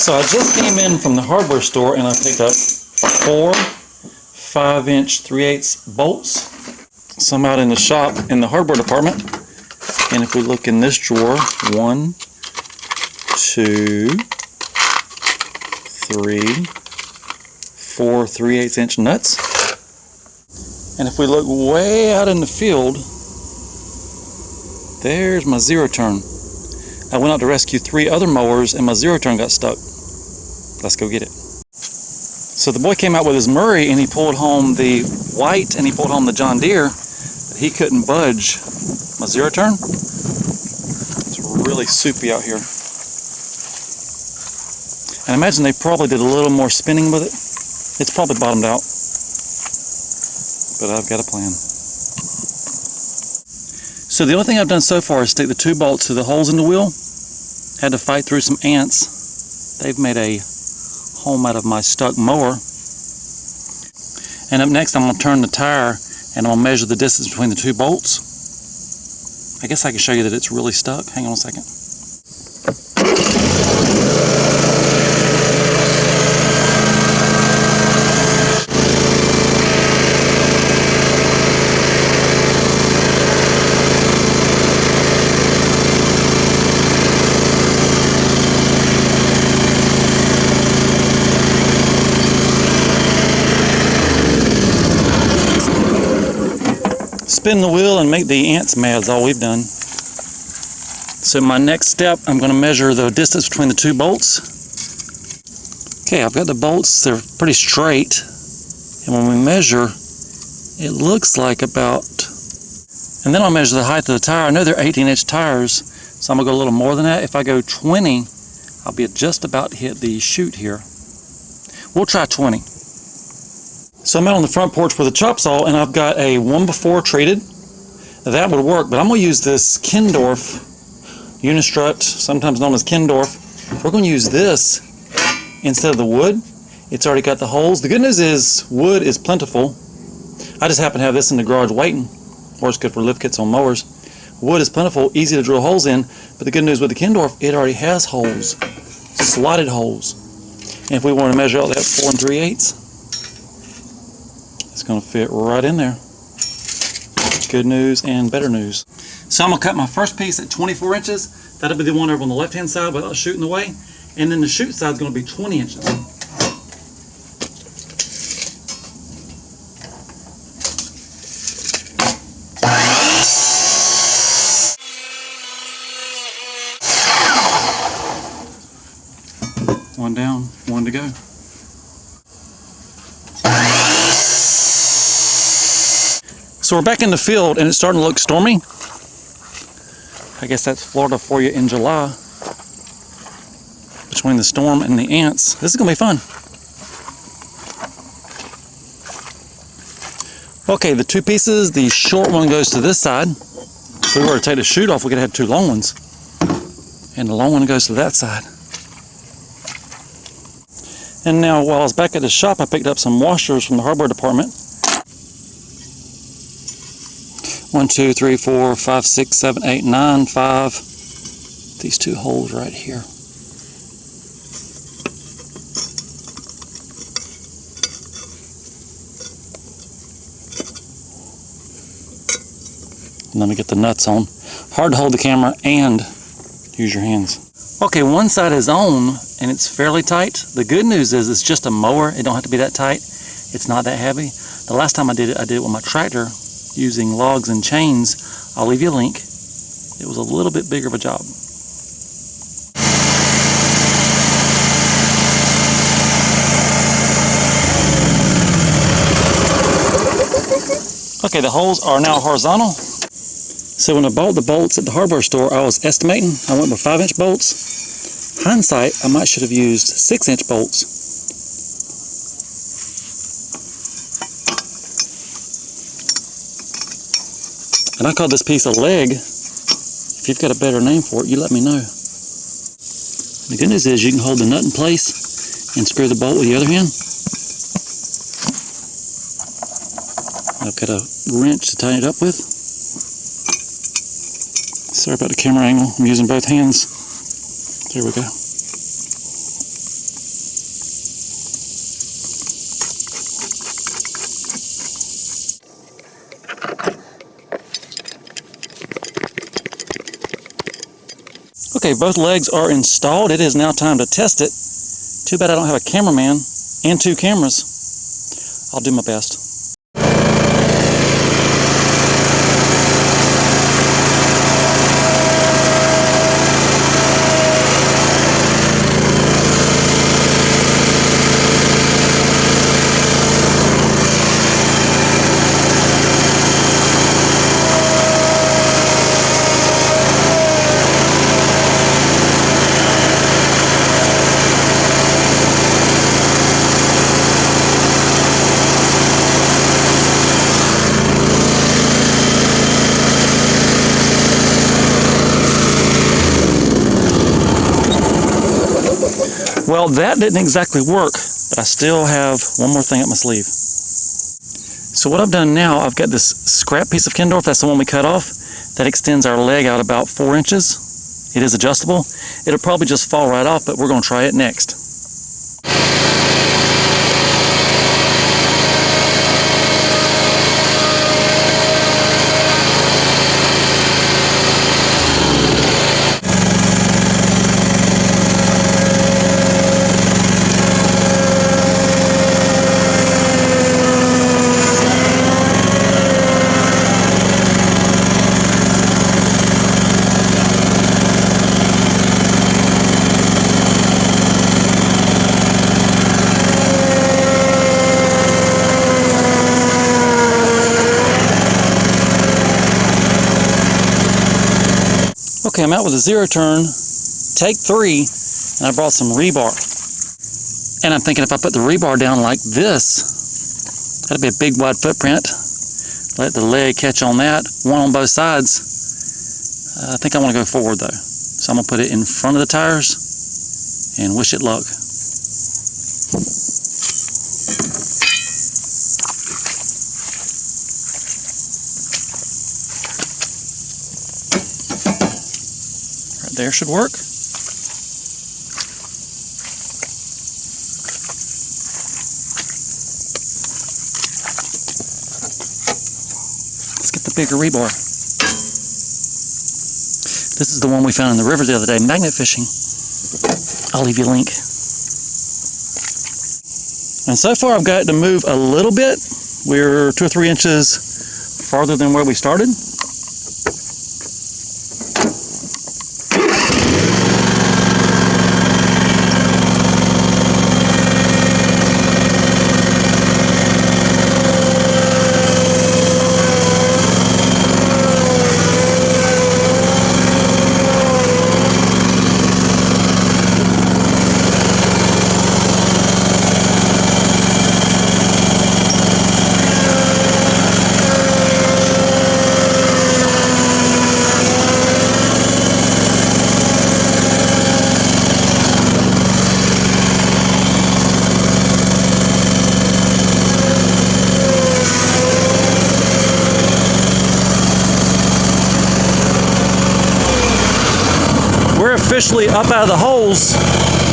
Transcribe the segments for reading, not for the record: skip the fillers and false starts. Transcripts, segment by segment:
So I just came in from the hardware store and I picked up 4 5-inch 3/8 bolts. So I'm out in the shop in the hardware department, and if we look in this drawer, 1, 2, 3, 4 3/8 inch nuts. And if we look way out in the field, there's my zero turn. I went out to rescue 3 other mowers and my zero turn got stuck. Let's go get it. So the boy came out with his Murray and he pulled home the white and he pulled home the John Deere. He couldn't budge my zero turn. It's really soupy out here. And I imagine they probably did a little more spinning with it. It's probably bottomed out. But I've got a plan. So the only thing I've done so far is stick the 2 bolts through the holes in the wheel. Had to fight through some ants. They've made a home out of my stuck mower. And up next I'm going to turn the tire and I'm going to measure the distance between the 2 bolts. I guess I can show you that it's really stuck. Hang on a second. Spin the wheel and make the ants mad is all we've done. So my next step, I'm going to measure the distance between the 2 bolts. Okay, I've got the bolts, they're pretty straight. And when we measure, it looks like about, and then I'll measure the height of the tire. I know they're 18-inch tires, so I'm going to go a little more than that. If I go 20, I'll be just about to hit the chute here. We'll try 20. So I'm out on the front porch with a chop saw and I've got a 1x4 treated. That would work, but I'm going to use this Kindorf Unistrut, sometimes known as Kindorf. We're going to use this instead of the wood. It's already got the holes. The good news is wood is plentiful. I just happen to have this in the garage waiting. Or it's good for lift kits on mowers. Wood is plentiful, easy to drill holes in, but the good news with the Kindorf, it already has holes. Slotted holes. And if we want to measure out that 4 3/8, it's going to fit right in there. Good news and better news. So I'm going to cut my first piece at 24 inches. That'll be the one over on the left hand side without shooting the way. And then the chute side is going to be 20 inches. One down, one to go. So we're back in the field and it's starting to look stormy. I guess that's Florida for you in July. Between the storm and the ants. This is going to be fun. Okay, the 2 pieces, the short one goes to this side. If we were to take the chute off, we could have 2 long ones. And the long one goes to that side. And now while I was back at the shop, I picked up some washers from the hardware department. 1, 2, 3, 4, 5, 6, 7, 8, 9, 5. These 2 holes right here. And let me get the nuts on. Hard to hold the camera and use your hands. Okay, one side is on and it's fairly tight. The good news is it's just a mower. It don't have to be that tight. It's not that heavy. The last time I did it with my tractor using logs and chains. I'll leave you a link. It was a little bit bigger of a job. Okay, the holes are now horizontal. So when I bought the bolts at the hardware store, I was estimating. I went with 5-inch bolts. Hindsight, I might should have used 6-inch bolts. And I call this piece a leg. If you've got a better name for it, you let me know. The good news is you can hold the nut in place and screw the bolt with the other hand. I've got a wrench to tighten it up with. Sorry about the camera angle. I'm using both hands. There we go. Okay, both legs are installed. It is now time to test it. Too bad I don't have a cameraman and 2 cameras. I'll do my best. Well, that didn't exactly work, but I still have one more thing up my sleeve. So what I've done now, I've got this scrap piece of Kindorf, that's the one we cut off, that extends our leg out about 4 inches. It is adjustable. It'll probably just fall right off, but we're going to try it next. Okay, I'm out with a 0 turn, take 3, and I brought some rebar. And I'm thinking if I put the rebar down like this, that'd be a big wide footprint. Let the leg catch on that, one on both sides. I think I want to go forward though. So I'm going to put it in front of the tires and wish it luck. Right there should work. Let's get the bigger rebar. This is the one we found in the river the other day, magnet fishing. I'll leave you a link. And so far I've got it to move a little bit. We're 2 or 3 inches farther than where we started. We're officially up out of the holes.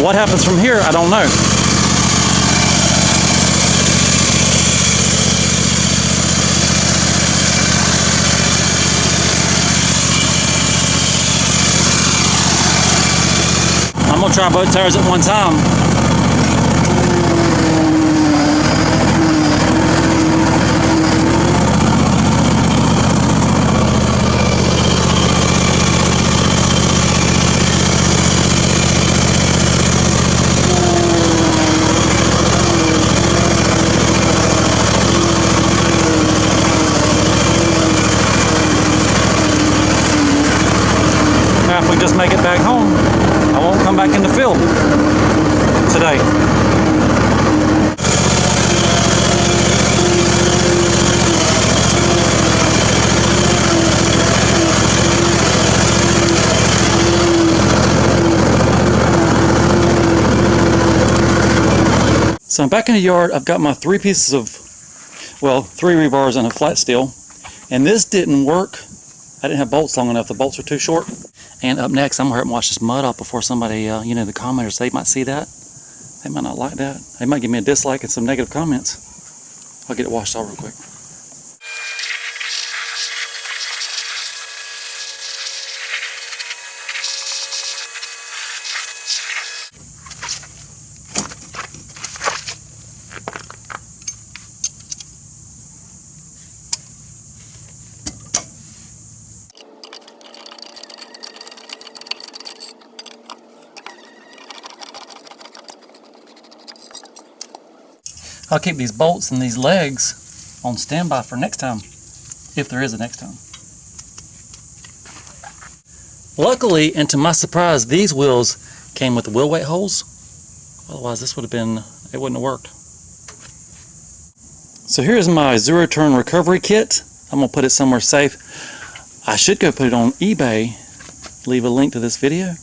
What happens from here, I don't know. I'm gonna try both tires at one time. If we just make it back home, I won't come back in the field today. So I'm back in the yard. I've got my 3 pieces of, well, 3 rebars and a flat steel, and this didn't work. I didn't have bolts long enough. The bolts were too short. And up next, I'm going to hurry up and wash this mud off before somebody, the commenters, they might see that. They might not like that. They might give me a dislike and some negative comments. I'll get it washed off real quick. I'll keep these bolts and these legs on standby for next time, if there is a next time. Luckily, and to my surprise, these wheels came with the wheel weight holes. Otherwise, this would have been, it wouldn't have worked. So here's my zero-turn recovery kit. I'm going to put it somewhere safe. I should go put it on eBay. Leave a link to this video.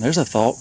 There's a thought.